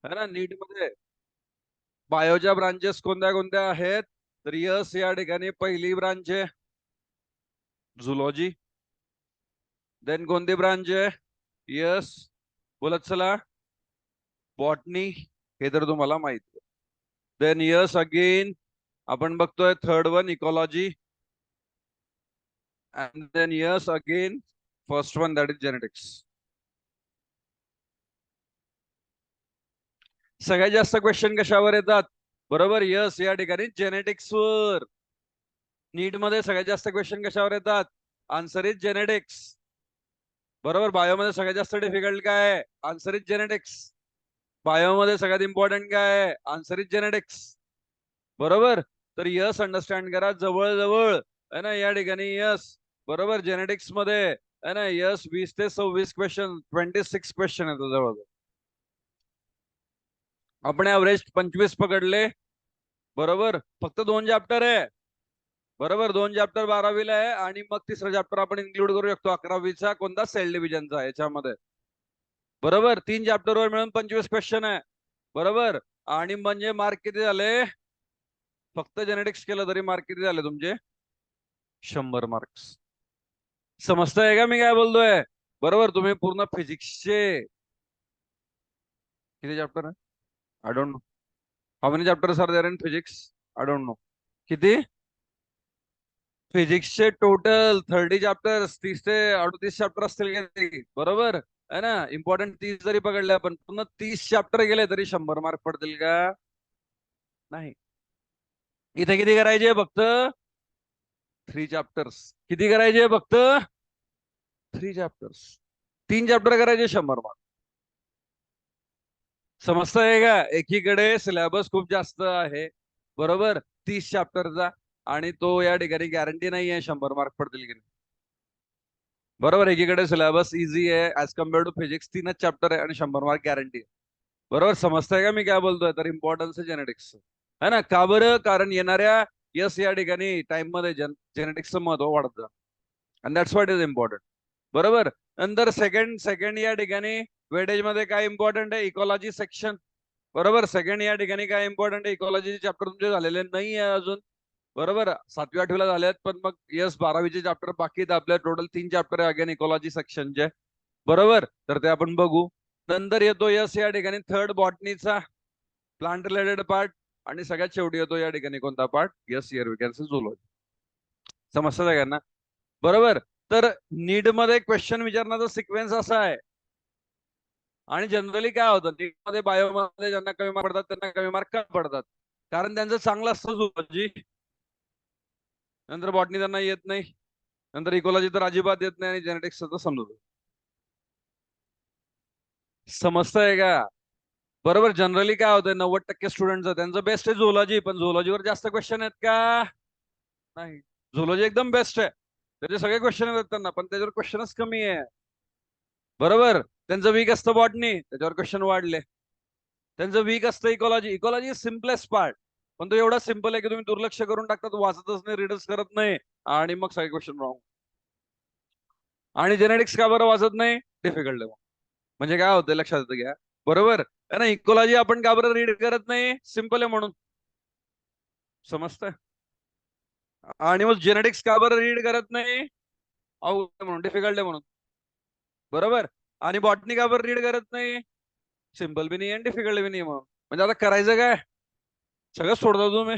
है ना. नीट मध्ये बायोच्या ब्रांचेस कोणत्या कोणत्या आहेत? तर यस या ठिकाणी पहिली ब्रांच आहे झुलॉजी. देन कोणती ब्रांच आहे? यस, बोलत चला. बॉटनी, हे तर तुम्हाला माहिती आहे. देन यस अगेन आपण बघतोय third one ecology. And then yes again first one that is genetics. सगळ्यात जास्त क्वेश्चन कशावर येतात? बरोबर, यस या ठिकाणी जेनेटिक्स वर. नीट मध्ये सगळ्यात जास्त क्वेश्चन कशावर येतात? Answer is genetics. बरोबर. बायोमध्ये सगळ्यात जास्त डिफिकल्ट काय आहे? Answer is genetics. बायोमध्ये सगळ्यात इम्पॉर्टंट काय आहे? Answer is genetics. बरोबर. तर यस अंडरस्टँड करा, जवळ जवळ आहे ना या ठिकाणी यस. बरोबर, जेनेटिक्स मध्ये आहे ना यस 20 ते 26 क्वेश्चन, 26 क्वेश्चन येतो जवळ. आपण ऍव्हरेज 25 पकडले. बरोबर, फक्त 2 चॅप्टर आहे. बरोबर, 2 चॅप्टर 12वीला आहे आणि मग तिसरा चॅप्टर आपण इन्क्लूड करू शकतो 11वीचा, कोणता? सेल डिव्हिजनचा याच्यामध्ये. बरोबर, 3 चॅप्टर वर मिळून 25 क्वेश्चन आहे. बरोबर. आणि म्हणजे मार्क किती झाले? फक्त जेनेटिक्स केलं तरी मार्क किती झाले तुमचे? 100 मार्क्स. समजतंय का मी काय बोलतोय? बरोबर. तुम्ही पूर्ण फिजिक्सचे किती चॅप्टर आहे? I don't know. How many chapters are there in physics? I don't know. किती? फिजिक्सचे टोटल 30 चॅप्टर्स, 30 ते 38 चॅप्टर असतील का ते? बरोबर आहे ना. इम्पॉर्टंट 30 जरी पकडले आपण, पूर्ण 30 चॅप्टर गेले तरी 100 मार्क पडतील का? नाही. इथे किती करायचे? फक्त 3 चॅप्टर्स. किती करायचे? फक्त 3 चॅप्टर्स. 3 चॅप्टर करायचे, 100 मार्क. समजतंय का? एकीकडे सिलेबस खूप जास्त आहे. बरोबर, 30 चॅप्टरचा. आणि तो या ठिकाणी गॅरंटी नाही आहे 100 मार्क पडतील की नाही. बरोबर, एकीकडे सिलेबस इझी आहे ऍज कम्पेअर टू फिजिक्स, 3च चॅप्टर आहे आणि 100 मार्क गॅरंटी आहे. बरोबर, समजतंय का मी काय बोलतोय? तर इम्पॉर्टन्स आहे जेनेटिक्स, है ना. का बरं? कारण येणाऱ्या यस या ठिकाणी टाइम मध्ये जेनेटिक्सचं महत्व वाढत जातं. And that's what is important. बरोबर. नंतर सेकंड सेकंड या ठिकाणी वेटेज मध्ये काय इम्पॉर्टंट आहे? Ecology section. बरोबर, सेकंड या ठिकाणी काय इम्पॉर्टंट आहे? इकॉलॉजीचे चॅप्टर तुमचे झालेले नाही आहे अजून. बरोबर, 7वी 8वीला झाल्यात, पण मग यस 12वीचे चॅप्टर बाकी आहेत आपल्या. टोटल 3 चॅप्टर आहे अगेन इकॉलॉजी सेक्शनचे. बरोबर, तर ते आपण बघू. नंतर येतो यस या ठिकाणी थर्ड बॉटनीचा प्लांट रिलेटेड पार्ट. आणि सगळ्यात शेवटी येतो या ठिकाणी कोणता part? Yes here we can see zoology. समजतं सगळ्यांना? बरोबर. तर नीट मध्ये क्वेश्चन विचारण्याचा सिक्वेन्स असा आहे. आणि जनरली काय होतं, नीट मध्ये बायोमध्ये ज्यांना कमी मार्क पडतात त्यांना कमी मार्क का पडतात? कारण त्यांचं चांगलं असतं झूलॉजी, नंतर बॉटनी त्यांना येत नाही, नंतर इकॉलॉजी तर अजिबात येत नाही, आणि जेनेटिक्स तर समजत. समजतंय का? बरोबर. जनरली काय होतं, 90% स्टुडंट त्यांचं बेस्ट आहे झोलॉजी, पण झोलॉजीवर जास्त क्वेश्चन आहेत का? नाही. झोलॉजी एकदम बेस्ट आहे, त्याचे सगळे क्वेश्चन येतात त्यांना, पण त्याच्यावर क्वेश्चनच कमी आहे. बरोबर. त्यांचं वीक असतं बॉटनी, त्याच्यावर क्वेश्चन वाढले. त्यांचं वीक असतं इकॉलॉजी. इकॉलॉजी सिम्पलेस्ट पार्ट, पण तो एवढा सिम्पल आहे की तुम्ही दुर्लक्ष करून टाकतात, वाचतच नाही, रीडच करत नाही, आणि मग सगळे क्वेश्चन रॉंग. आणि जेनेटिक्स का बरं वाचत नाही? डिफिकल्ट आहे. म्हणजे काय होतं लक्षात येतं घ्या. बरोबर आहे ना. इकॉलॉजी आपण का बरं रीड करत नाही? सिम्पल आहे म्हणून. समजतंय? आणि मग जेनेटिक्स का बरं रीड करत नाही? अवघड आहे म्हणून, डिफिकल्ट आहे म्हणून. बरोबर. आणि बॉटनी का बरं रीड करत नाही? सिम्पल बी नाही आणि डिफिकल्ट बी नाही म्हणून. म्हणजे आता करायचं काय? सगळं सोडता तुम्ही,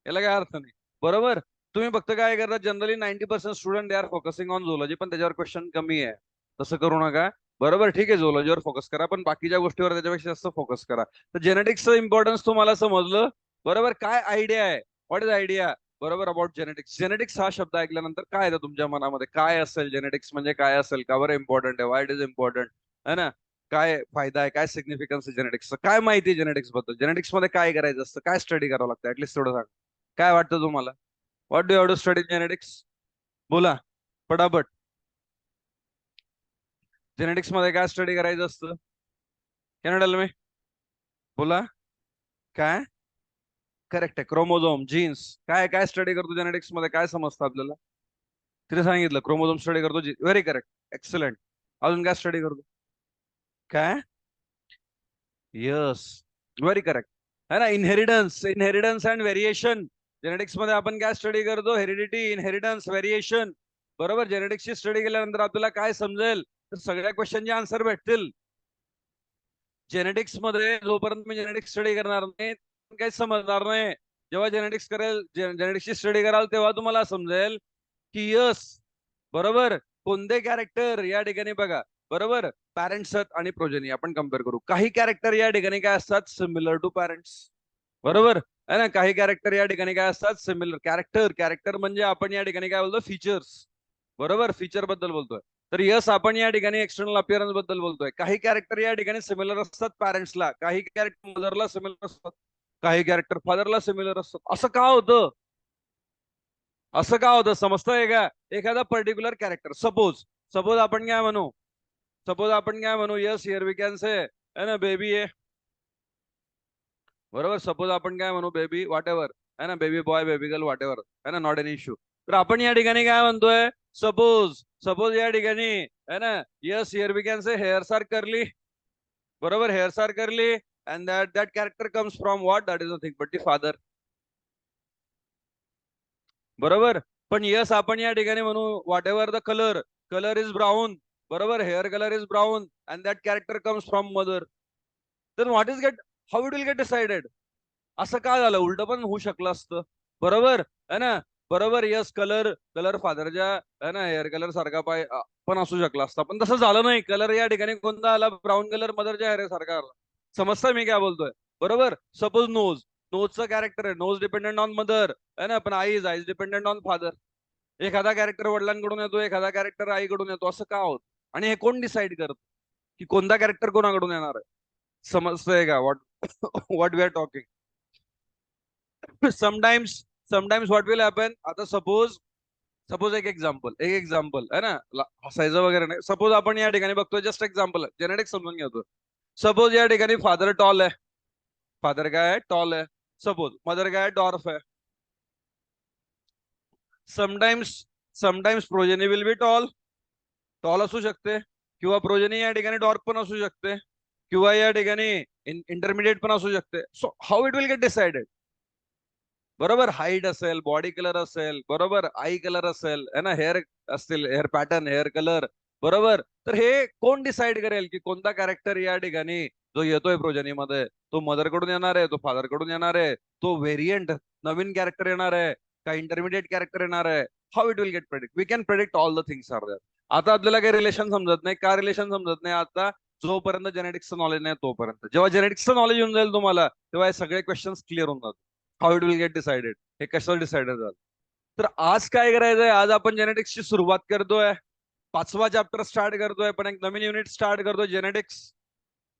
याला काय अर्थ नाही. बरोबर. तुम्ही फक्त काय करता, generally 90% student they are focusing on zoology, पण त्याच्यावर क्वेश्चन कमी आहे. तसं करू नका. बरोबर, ठीक आहे, झोलॉजीवर फोकस करा, पण बाकीच्या गोष्टीवर त्याच्यापेक्षा जास्त फोकस करा. तर जेनेटिक्सचं इम्पॉर्टन्स तुम्हाला समजलं. बरोबर. काय आयडिया आहे? What is idea? बरोबर, अबाउट जेनेटिक्स. जेनेटिक्स हा शब्द ऐकल्यानंतर काय येतं तुमच्या मनामध्ये? काय असेल जेनेटिक्स म्हणजे? काय असेल? का बरं इम्पॉर्टंट आहे? वाय इट इज इम्पॉर्टंट, है ना. काय फायदा आहे? काय सिग्निफिकन्स आहे जेनेटिक्सचा? काय माहिती आहे जेनेटिक्स बद्दल? जेनेटिक्स मध्ये काय करायचं असतं? काय स्टडी करावं लागतं? ऍटलीस्ट थोडं सांग. काय वाटतं तुम्हाला? What do have to study genetics? बोला पटापट. जेनेटिक्स मध्ये काय स्टडी करायचं असतं? Can tell me? बोला. काय? करेक्ट आहे, क्रोमोझोम, जीन्स. काय काय स्टडी करतो जेनेटिक्स मध्ये? काय समजतं आपल्याला? तिथे सांगितलं क्रोमोझोम स्टडी करतो. Very correct, excellent. अजून काय स्टडी करतो? काय? Yes, very correct. है ना, inheritance, inheritance and variation. Genetics मध्ये आपण काय स्टडी करतो? Heredity, inheritance, variation. बरोबर. जेनेटिक्सची स्टडी केल्यानंतर आपल्याला काय समजेल? तर सगळ्या क्वेश्चनचे आन्सर भेटतील. जेनेटिक्स मध्ये जोपर्यंत मी जेनेटिक्स स्टडी करणार नाही काही समजणार नाही. जेव्हा जेनेटिक्स करेल, जेनेटिक्सची स्टडी कराल तेव्हा तुम्हाला समजेल की यस, बरोबर, कोणते कॅरेक्टर या ठिकाणी बघा. बरोबर, पॅरेंट्स आणि प्रोजेनी आपण कम्पेअर करू. काही कॅरेक्टर या ठिकाणी काय असतात? Similar to parents. बरोबर आहे ना. काही कॅरेक्टर या ठिकाणी काय असतात? सिमिलर. कॅरेक्टर, कॅरेक्टर म्हणजे आपण या ठिकाणी काय बोलतो? फीचर्स. बरोबर, फीचर बद्दल बोलतोय. तर यस, आपण या ठिकाणी एक्सटर्नल अपिअरन्स बद्दल बोलतोय. काही कॅरेक्टर या ठिकाणी सिमिलर असतात पॅरेंट्सला, काही कॅरेक्टर मदरला सिमिलर असतात, काही कॅरेक्टर फादरला सिमिलर असतात. असं का होतं? असं का होतं समजतंय का? एखादा पर्टिक्युलर कॅरेक्टर, सपोज सपोज आपण काय म्हणू, सपोज आपण काय म्हणू, yes here we can say है ना बेबी आहे. बरोबर, सपोज आपण काय म्हणू, बेबी वॉट एव्हर, है ना, baby boy, baby girl, what ever, है ना, नॉट एन इश्यू. तर आपण या ठिकाणी काय म्हणतोय? सपोज सपोज या ठिकाणी, है ना, yes here we can say hairs are curly. बरोबर, hairs are curly and that character comes from what? That is nothing but the father. बरोबर. पण यस आपण या ठिकाणी म्हणू whatever the colour, colour is brown. बरोबर, hair colour is brown and that character comes from mother. तर what is get, how it will get decided? असं का झालं? उलट पण होऊ शकलं असतं. बरोबर है ना. बरोबर, यस कलर, कलर फादरच्या है ना हेअर कलर सारखा पण असू शकला असता, पण तसं झालं नाही. कलर या ठिकाणी कोणता आला? ब्राऊन कलर मदरच्या हेअर सारखा आला. समजतं मी काय बोलतोय? बरोबर. सपोज नोज, नोजचं कॅरेक्टर आहे, नोज डिपेंडेंट ऑन मदर, है ना, पण eyes, eyes dependent on father. एखादा कॅरेक्टर वडिलांकडून येतो, एखादा कॅरेक्टर आईकडून येतो. असं का होत? आणि हे कोण डिसाईड करत की कोणता कॅरेक्टर कोणाकडून येणार आहे? समजतंय का what what we are talking? Sometimes, sometimes what will happen, आता सपोज, सपोज एक एक्झाम्पल आहे ना, हसायचं वगैरे नाही. सपोज आपण या ठिकाणी बघतोय, जस्ट एक्झाम्पल आहे, जेनेटिक्स समजून घेतो. सपोज या ठिकाणी फादर टॉल आहे, फादर काय आहे? टॉल आहे. सपोज मदर काय आहे? डॉर्फ आहे. Sometimes, sometimes progeny will be tall, tall असू शकते, किंवा प्रोजेनी या ठिकाणी डॉर्क पण असू शकते, किंवा या ठिकाणी इंटरमिडिएट पण असू शकते. So how it will get decided? बरोबर, हाईट असेल, बॉडी कलर असेल, बरोबर, आई कलर असेल, है ना, हेअर असतील, हेअर पॅटर्न, हेअर कलर. बरोबर. तर हे कोण डिसाइड करेल की कोणता कॅरेक्टर या ठिकाणी जो येतोय प्रोजनीमध्ये, तो मदर कडून येणार आहे, तो फादर कडून येणार आहे, तो व्हेरियंट नवीन कॅरेक्टर येणार आहे, का इंटरमिडिएट कॅरेक्टर येणार आहे? How it will get predict? We can predict all the things are there. आता आपल्याला काही रिलेशन समजत नाही. का रिलेशन समजत नाही? आता जोपर्यंत जेनेटिक्सचं नॉलेज नाही तोपर्यंत. जेव्हा जेनेटिक्सचं नॉलेज येऊन जाईल तुम्हाला, तेव्हा हे सगळे क्वेश्चन्स क्लिअर होऊन जातात. How it will get decided, हे कसं डिसाइडेड झालं. तर आज काय करायचंय? आज आपण जेनेटिक्सची सुरुवात करतोय, 5वा चॅप्टर स्टार्ट करतोय, पण एक नवीन युनिट स्टार्ट करतोय, जेनेटिक्स.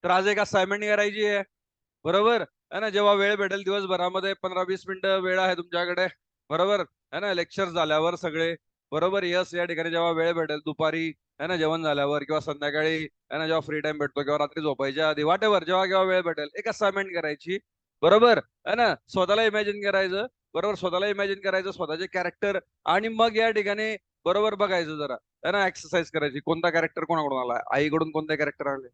तर आज एक असाइनमेंट करायची आहे. बरोबर है ना. जेव्हा वेळ भेटेल दिवसभरामध्ये 15-20 मिनिटं वेळ आहे तुमच्याकडे. बरोबर है ना, लेक्चर झाल्यावर सगळे. बरोबर, यस या ठिकाणी जेव्हा वेळ भेटेल दुपारी, है ना, जेवण झाल्यावर, किंवा संध्याकाळी, है ना, जेव्हा फ्री टाइम भेटतो, किंवा रात्री झोपायच्या आधी, वाट एव्हर, जेव्हा केव्हा वेळ भेटेल, एक असाइनमेंट करायची. बरोबर है ना. स्वतःला इमॅजिन करायचं. बरोबर, स्वतःला इमॅजिन करायचं, स्वतःचे कॅरेक्टर. आणि मग या ठिकाणी बरोबर बघायचं जरा, है ना, एक्सरसाइज करायची. कोणता कॅरेक्टर कोणाकडून आला? आईकडून कोणते कॅरेक्टर आले?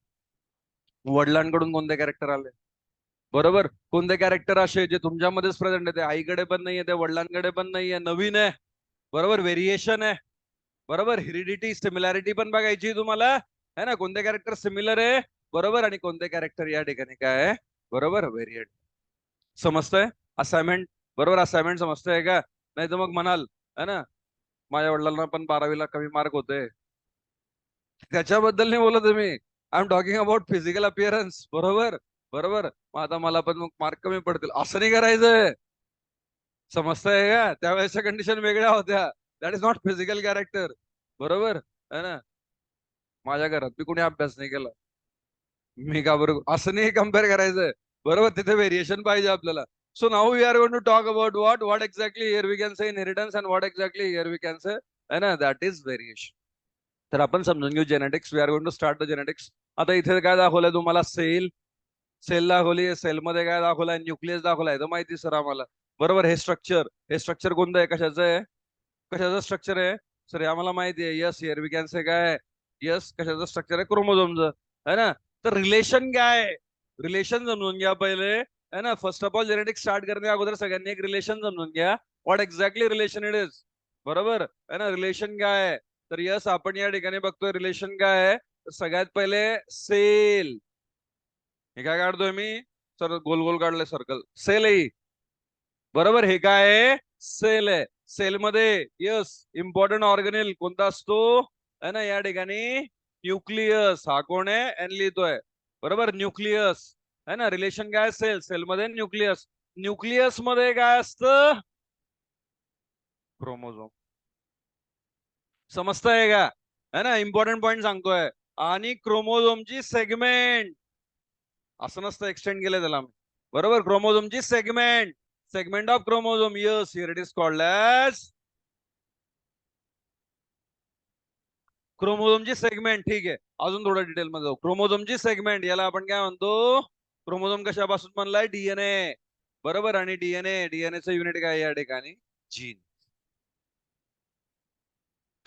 वडिलांकडून कोणते कॅरेक्टर आले? बरोबर, कोणते कॅरेक्टर असे जे तुमच्यामध्येच प्रेझेंट आहे, ते आईकडे पण नाहीये, ते वडिलांकडे पण नाहीये, नवीन आहे. बरोबर, व्हेरिएशन आहे. बरोबर, हेरिडिटी, सिमिलॅरिटी पण बघायची तुम्हाला, है ना, कोणते कॅरेक्टर सिमिलर आहे. बरोबर, आणि कोणते कॅरेक्टर या ठिकाणी काय आहे? बरोबर, व्हेरियंट. समजतंय? असाइनमेंट, बरोबर, असाइनमेंट समजतंय का? नाही तर मग म्हणाल, है ना, माझ्या वडिलांना पण 12वीला कमी मार्क होते, त्याच्याबद्दल नाही बोलत तुम्ही. I am talking about physical appearance. बरोबर. बरोबर, मग आता मला पण मार्क कमी पडतील असं नाही करायचंय. समजतंय का? त्यावेळेसच्या कंडिशन वेगळ्या होत्या. That is not physical character. बरोबर है ना. माझ्या घरात मी कुणी अभ्यास नाही केला, मी का बरोबर असं नाही कम्पेअर करायचंय. बरोबर, तिथे व्हेरिएशन पाहिजे आपल्याला. So now we are going to talk about what what exactly here we can say inheritance and what exactly here we can say, है ना, दॅट इज व्हेरिएशन. तर आपण समजून घेऊ genetics. We are going to start the genetics. आता इथे काय दाखवलंय तुम्हाला? सेल, सेल दाखवली. सेलमध्ये काय दाखवलाय? न्यूक्लियस दाखवलाय. तर माहिती सर आम्हाला. बरोबर, हे स्ट्रक्चर, हे स्ट्रक्चर कोणतं आहे? कशाचं आहे? कशाचं स्ट्रक्चर आहे? सर आम्हाला माहिती आहे. Yes here we can say काय? यस, कशाचं स्ट्रक्चर आहे? क्रोमोझोमचं, है ना. तर रिलेशन काय आहे? रिलेशन समजून घ्या पहिले, है ना. First of all genetics start करण्या अगोदर सगळ्यांनी एक रिलेशन समजून घ्या. What exactly relation it is. बरोबर है ना. रिलेशन काय आहे, तर यस आपण या ठिकाणी बघतोय रिलेशन काय आहे. तर सगळ्यात पहिले सेल. हे काय काढतोय मी, सर गोल गोल काढलंय सर्कल. सेल आहे. बरोबर, हे काय आहे, सेल आहे. सेल मध्ये यस इम्पॉर्टंट ऑर्गेनेल कोणता असतो, है ना, या ठिकाणी न्यूक्लियस. हा कोण आहे, एन लिहितोय. बरोबर, न्यूक्लियस. है ना. रिलेशन काय, सेल. सेल मध्ये न्यूक्लियस. न्यूक्लियस मध्ये काय असतं, क्रोमोझोम. समजतंय का, है ना. इम्पॉर्टंट पॉइंट सांगतोय. आणि क्रोमोझोमची सेगमेंट, असं नसतं, एक्सटेंड केलं त्याला. बरोबर, क्रोमोझोमची segment. Segment of chromosome, yes, here it is called as क्रोमोझोमची सेगमेंट. ठीक आहे, अजून थोडं डिटेल मध्ये जाऊ. क्रोमोझोमची सेगमेंट याला आपण काय म्हणतो, क्रोमोझोम कशापासून बनलाय, डीएनए. बरोबर, आणि डीएनएचं युनिट काय या ठिकाणी, जीन.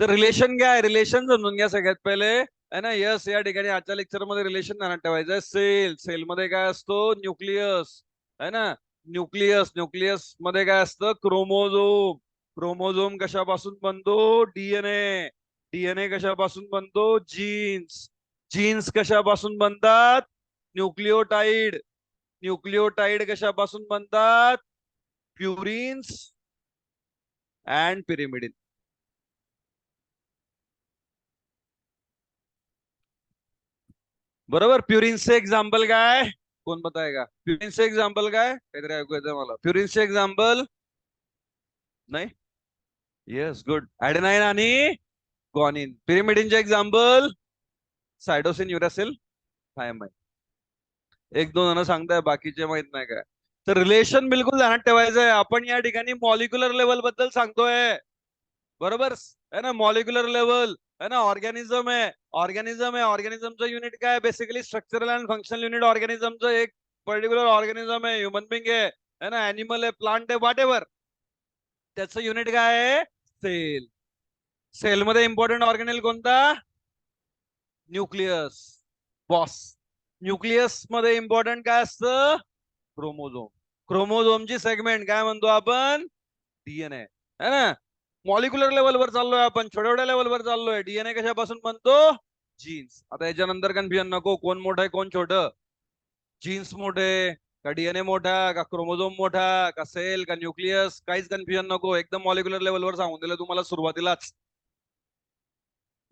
तर रिलेशन काय, रिलेशन समजून घ्या सगळ्यात पहिले, है ना. यस, या ठिकाणी आजच्या लेक्चर मध्ये रिलेशन ध्यानात ठेवायचं. सेल. सेल मध्ये काय असतो, न्यूक्लियस, है ना. न्यूक्लियस. न्यूक्लियस मध्ये काय असतं, क्रोमोझोम. क्रोमोझोम कशापासून बनतो, डीएनए. डीएनए कशापासून बनतो, जीन्स. जीन्स कशापासून बनतात, न्यूक्लिओटाइड. न्यूक्लिओटाइड कशापासून बनतात, प्युरिन्स अँड पिरिमिडिन. बरोबर, प्युरिन्सचे एक्झाम्पल काय, कोण बताएगा. प्युरिन्सचे एक्झाम्पल काय, काहीतरी ऐकू येतं मला. प्युरिन्सचे एक्झाम्पल नाही. Yes, good. ऍडेनाइन आणि ग्वानिन. पिरिमिडिनचे एक्झाम्पल सायटोसिन, युरॅसिल, थायमाइन. एक दोन जण सांगताय, बाकीचे माहित नाही काय. तर रिलेशन बिलकुल ध्यानात ठेवायचं आहे. आपण या ठिकाणी मॉलिक्युलर लेवल बद्दल सांगतोय. बरोबर, है ना. मॉलिक्युलर लेवल, है ना. ऑर्गॅनिझम आहे, ऑर्गॅनिझम आहे. ऑर्गॅनिझमचं युनिट काय, basically structural and functional unit. ऑर्गॅनिझमचं एक पर्टिक्युलर ऑर्गॅनिझम आहे, ह्युमन बिंग आहे, है ना, अॅनिमल आहे, प्लांट आहे, व्हॉट एव्हर. त्याचं युनिट काय आहे, सेल. सेल मध्ये इम्पॉर्टंट ऑर्गेनेल कोणता, न्यूक्लियस. बॉस. न्यूक्लियस मध्ये इम्पॉर्टंट काय असतं, क्रोमोझोम. क्रोमोझोमची सेगमेंट काय म्हणतो आपण, डीएनए, है ना. मॉलिक्युलर लेवलवर चाललोय आपण, छोट्या छोट्या लेवलवर चाललोय. डीएनए कशापासून बनतो, जीन्स. आता याच्यानंतर कन्फ्युजन नको, कोण मोठं आहे कोण छोटं. जीन्स मोठे का, डीएनए मोठा का, क्रोमोझोम मोठा का, सेल का, न्यूक्लियस, काहीच कन्फ्युजन नको. एकदम मॉलिक्युलर लेवलवर सांगून दिलं तुम्हाला सुरुवातीलाच.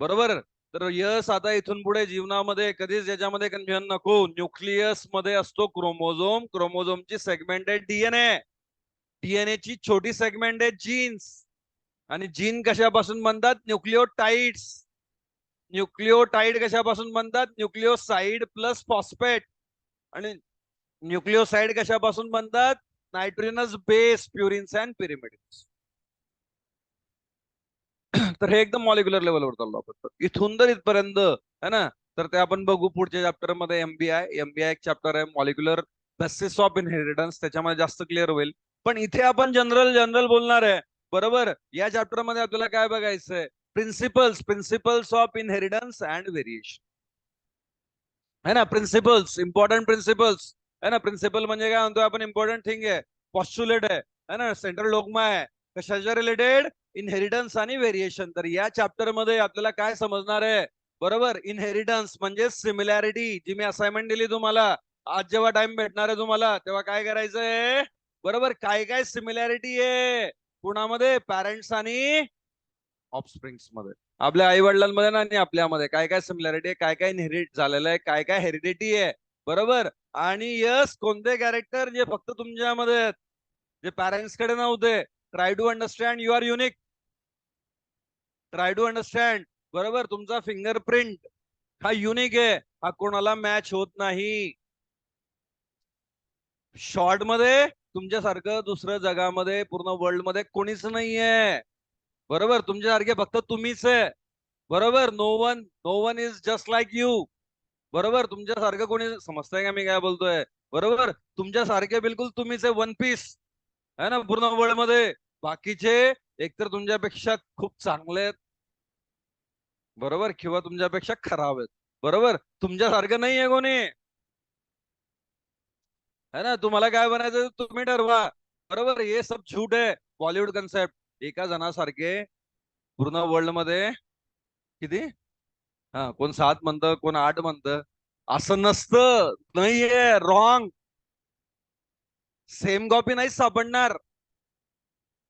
बरोबर. तर यस, आता इथून पुढे जीवनामध्ये कधीच याच्यामध्ये कन्फ्युजन नको. न्यूक्लियस मध्ये असतो क्रोमोझोम. क्रोमोझोमची सेगमेंट आहे डीएनए. डीएनए ची छोटी सेगमेंट आहे जीन्स. आणि जीन कशापासून बनतात, न्यूक्लिओटाइड्स. न्यूक्लिओटाइड कशापासून बनतात, न्यूक्लिओसाइड प्लस फॉस्फेट. आणि न्यूक्लिओसाइड कशापासून बनतात, नायट्रोजनस बेस, प्युरिन्स अँड पिरिमिडिन्स. तर हे एकदम मॉलिक्युलर लेवलवर चाललो आपण. इथून तर इथपर्यंत, है ना. तर ते आपण बघू पुढच्या चॅप्टर मध्ये. एमबीआय. एमबीआय एक चॅप्टर आहे, मॉलिक्युलर बेसिस ऑफ इनहेरिटन्स. त्याच्यामध्ये जास्त क्लिअर होईल. पण इथे आपण जनरल जनरल बोलणार आहे. बरोबर, या चॅप्टर मध्ये आपल्याला काय बघायचंय, principles. Principles of inheritance and variation, है ना. प्रिन्सिपल्स, इम्पॉर्टंट प्रिन्सिपल्स, है ना. प्रिन्सिपल म्हणजे काय म्हणतो आपण, इम्पॉर्टंट थिंग आहे, पॉस्ट्युलेट आहे, है ना, सेंट्रल डोग्मा आहे. कशाच्या रिलेटेड, इनहेरिटन्स आणि व्हेरिएशन. तर या चॅप्टर मध्ये आपल्याला काय समजणार आहे, बरोबर. इनहेरिटन्स म्हणजे सिमिलॅरिटी, जी मी असाइनमेंट दिली तुम्हाला. आज जेव्हा टाइम भेटणार आहे तुम्हाला, तेव्हा काय करायचंय, बरोबर, काय काय सिमिलॅरिटी आहे कुणामध्ये, पॅरेंट्स आणि ऑफस्प्रिंग्स मध्ये. आपल्या आई वडिलांमध्ये ना, आणि आपल्यामध्ये काय काय सिमिलॅरिटी आहे, काय काय इनहेरिट झालेलं आहे, काय काय हेरिडिटी आहे. बरोबर. आणि यस, कोणते कॅरेक्टर जे फक्त तुमच्यामध्ये आहेत, जे पॅरेंट्स कडे नव्हते. Try to understand, you are unique. Try to understand. बरोबर, तुमचा फिंगरप्रिंट हा युनिक आहे, हा कोणाला मॅच होत नाही. शॉर्ट मध्ये तुमच्यासारखं दुसरं जगामध्ये, पूर्ण वर्ल्ड मध्ये कोणीच नाहीये. बरोबर, तुमच्यासारखे फक्त तुम्हीच आहे. बरोबर, no one is just like you. बरोबर, तुमच्यासारखं कोणी, समजताय का मी काय बोलतोय, बरोबर. तुमच्यासारखे बिलकुल तुम्हीच आहे, वन पीस, है ना, पूर्ण वर्ल्ड मध्ये. बाकीचे एकतर तुमच्यापेक्षा खूप चांगले आहेत, बरोबर, किंवा तुमच्यापेक्षा खराब आहेत. बरोबर, तुमच्यासारखं नाहीये कोणी. है ना, तुम्हाला काय बनायचं तुम्ही ठरवा. बरोबर, हे सब झूट आहे. बॉलिवूड कन्सेप्ट एका जणासारखे पूर्ण वर्ल्ड मध्ये किती, हा कोण 7 म्हणतं कोण 8 म्हणतं, असं नसतं. नाहीये, रॉंग. सेम कॉपी नाहीच सापडणार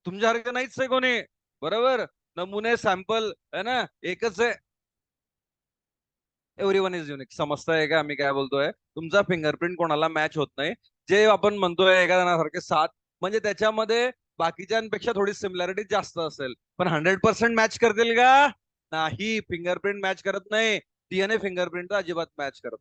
तुमच्यासारखं, नाहीच आहे कोणी. बरोबर, नमुने सॅम्पल आहे ना, एकच आहे. Everyone is unique. समजतंय का मी काय बोलतोय? तुमचा फिंगरप्रिंट कोणाला मॅच होत नाही. जे आपण म्हणतोय एका जणासारखे 7, म्हणजे त्याच्यामध्ये बाकीच्यांपेक्षा थोडी सिमिलॅरिटी जास्त असेल, पण 100% मॅच करतील का? नाही, फिंगरप्रिंट मॅच करत नाही. डीएनए फिंगरप्रिंट तर अजिबात मॅच करत.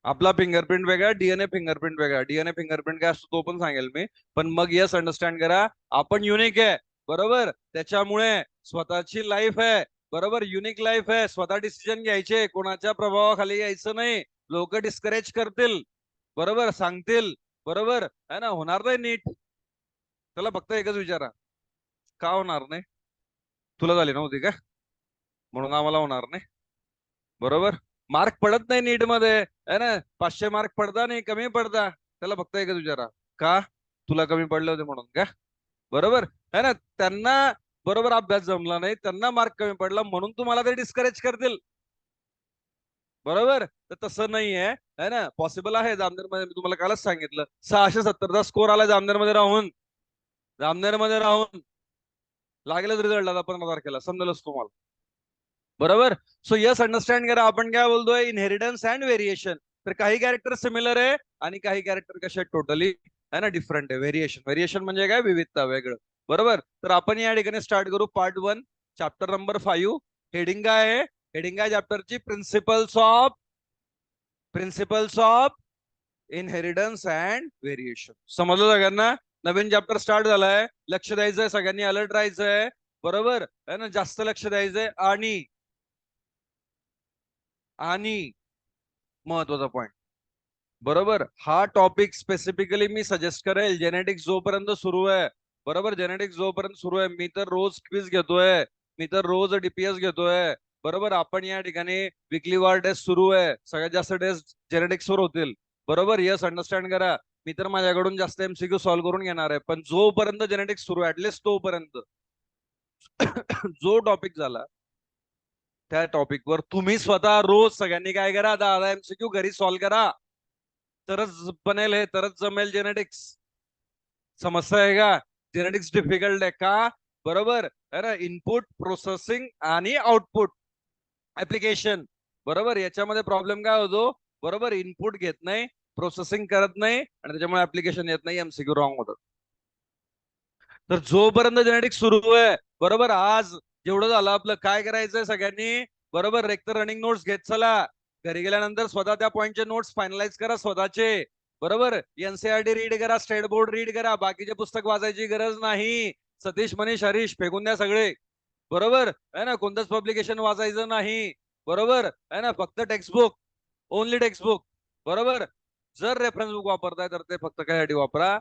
आपला फिंगरप्रिंट वेगळा, डीएनए फिंगरप्रिंट वेगळा. डीएनए फिंगरप्रिंट काय असतो तो पण सांगेल मी. पण मग यस, अंडरस्टँड करा, आपण युनिक आहे. बरोबर, त्याच्यामुळे स्वतःची लाईफ आहे. बरोबर, युनिक लाईफ आहे. स्वतः डिसिजन घ्यायचे, कोणाच्या प्रभावाखाली यायचं नाही. लोक डिस्करेज करतील, बरोबर सांगतील, बरोबर आहे ना, होणार नाही नीट. त्याला फक्त एकच विचारा, का होणार नाही? तुला झाली नव्हती का, म्हणून आम्हाला होणार नाही? बरोबर, मार्क पडत नाही नीट मध्ये, है ना, 500 मार्क पडता नाही, कमी पडता. त्याला फक्त एकच विचारा, का? तुला कमी पडले होते म्हणून का? बरोबर है ना, त्यांना बरोबर अभ्यास जमला नाही, त्यांना मार्क कमी पडला म्हणून तुम्हाला ते डिस्करेज करतील. बरोबर, तर तसं नाहीये. है ना, पॉसिबल आहे. जामनेर मध्ये मी तुम्हाला कालच सांगितलं, 670चा स्कोर आला जामनेर मध्ये राहून. जामनेर मध्ये राहून लागेलच रिझल्ट आता 15 तारखेला, समजेलच तुम्हाला. बरोबर, सो यस, अंडरस्टँड करा आपण काय बोलतोय, इनहेरिटन्स अँड व्हेरिएशन. तर काही कॅरेक्टर सिमिलर आहे आणि काही कॅरेक्टर कसे टोटली आहे ना डिफरंट आहे. व्हेरिएशन, व्हेरिएशन म्हणजे काय, विविधता, वेगळं. बरोबर, तर आपण या ठिकाणी स्टार्ट करू पार्ट 1, चॅप्टर नंबर 5. हेडिंग काय आहे? हेडिंग काय चॅप्टरची? Principles of inheritance and variation. समजलं सगळ्यांना? नवीन चॅप्टर स्टार्ट झालाय, लक्ष द्यायचंय सगळ्यांनी, अलर्ट राहायचंय. बरोबर आहे ना, जास्त लक्ष द्यायचंय. आणि आणि महत्वाचा पॉइंट, बरोबर, हा टॉपिक स्पेसिफिकली मी सजेस्ट करेल जेनेटिक्स जोपर्यंत सुरू आहे. बरोबर, जेनेटिक्स जोपर्यंत सुरू आहे, मी तर रोज क्विज घेतोय, मी तर रोज डीपीएस घेतोय. बरोबर, आपण या ठिकाणी विकली वार टेस्ट सुरू आहे, सगळ्यात जास्त टेस्ट जेनेटिक्स वर होतील. बरोबर, यस, अंडरस्टँड करा. मी तर माझ्याकडून जास्त एमसीक्यू सॉल्व्ह करून घेणार आहे, पण जोपर्यंत जेनेटिक्स सुरू आहे, ऍटलिस्ट तोपर्यंत जो टॉपिक झाला त्या टॉपिक वर तुम्ही स्वतः रोज सगळ्यांनी काय करा, 10 एमसीक्यू घरी सॉल्व्ह करा. तरच बनेल हे, तरच जमेल जेनेटिक्स. समस्या आहे का? जेनेटिक्स डिफिकल्ट आहे का? बरोबर आहे ना, इनपुट, प्रोसेसिंग आणि आउटपुट, ऍप्लिकेशन. बरोबर, याच्यामध्ये प्रॉब्लेम काय होतो? बरोबर, इनपुट घेत नाही, प्रोसेसिंग करत नाही, आणि त्याच्यामुळे ऍप्लिकेशन येत नाही, एमसीक्यू रॉंग होतात. तर जोपर्यंत जेनेटिक्स सुरू आहे, बरोबर, आज जेवढं झालं आपलं, काय करायचंय सगळ्यांनी? बरोबर, एक तर रनिंग नोट्स घेत चला. घरी गेल्यानंतर स्वतः त्या पॉईंटचे नोट्स फायनलाइज करा स्वतःचे. बरोबर, एनसीआरटी रीड करा, स्टेट बोर्ड रीड करा, बाकीचे पुस्तक वाचायची गरज नाही. सतीश, मनीष, हरीश फेकून द्या सगळे. बरोबर आहे ना, कोणतंच पब्लिकेशन वाचायचं नाही. बरोबर आहे ना, फक्त टेक्स्टबुक, ओनली टेक्स्टबुक. बरोबर, जर रेफरन्स बुक वापरताय तर ते फक्त कायसाठी वापरा?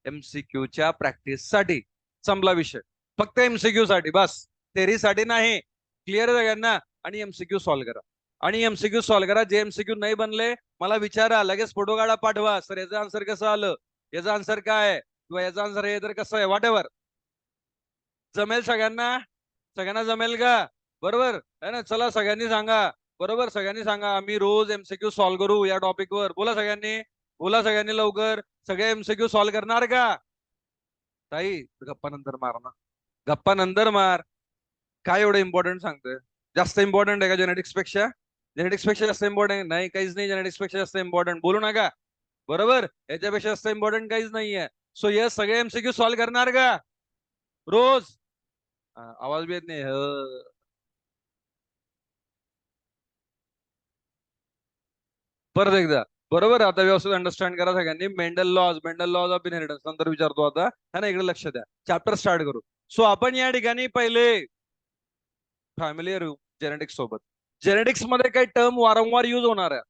एमसीक्यूच्या प्रॅक्टिस साठी. संपला विषय. फक्त एमसीक्यू साठी बस, थेरी साठी नाही. क्लिअर आहे सगळ्यांना? आणि एमसीक्यू सॉल्व्ह करा, आणि एमसीक्यू सॉल्व्ह करा. जे एमसीक्यू नाही बनले मला विचारा, लगेच फोटो काढा, पाठवा, सर याचं आन्सर कसं आलं, याचा आन्सर काय आहे, किंवा याचा आन्सर हे तर कसं आहे, व्हॉट एव्हर. जमेल सगळ्यांना? सगळ्यांना जमेल का? बरोबर आहे ना, चला सगळ्यांनी सांगा. बरोबर, सगळ्यांनी सांगा, आम्ही रोज एमसीक्यू सॉल्व्ह करू या टॉपिक वर. बोला सगळ्यांनी, बोला सगळ्यांनी लवकर. सगळे एमसीक्यू सॉल्व्ह करणार का? ताई, गप्पा नंतर मार ना, गप्पा नंतर मार. काय एवढं इम्पॉर्टंट सांगतोय? जास्त इम्पॉर्टंट आहे का जेनेटिक्स पेक्षा? जेनेटिक्स पेक्षा जास्त इम्पॉर्टंट नाही, काहीच नाही जेनेटिक्स पेक्षा जास्त इम्पॉर्टंट, बोलू नका. बरोबर, याच्यापेक्षा जास्त इम्पॉर्टंट काहीच नाहीये. सो यस, सगळे एमसीक्यू सॉल्व्ह करणार का रोज? आवाज भी येत नाही. परत एकदा. बरोबर, आता व्यवस्थित अंडरस्टँड करा सगळ्यांनी. मेंडल लॉज ऑफ इनहेरिटन्स नंतर विचारतो आता, है ना, इकडे लक्ष द्या. चॅप्टर स्टार्ट करू. सो आपण या ठिकाणी पहिले फॅमिलीयर जेनेटिक्स सोबत. जेनेटिक्स मध्ये काही टर्म वारंवार युज होणार आहे.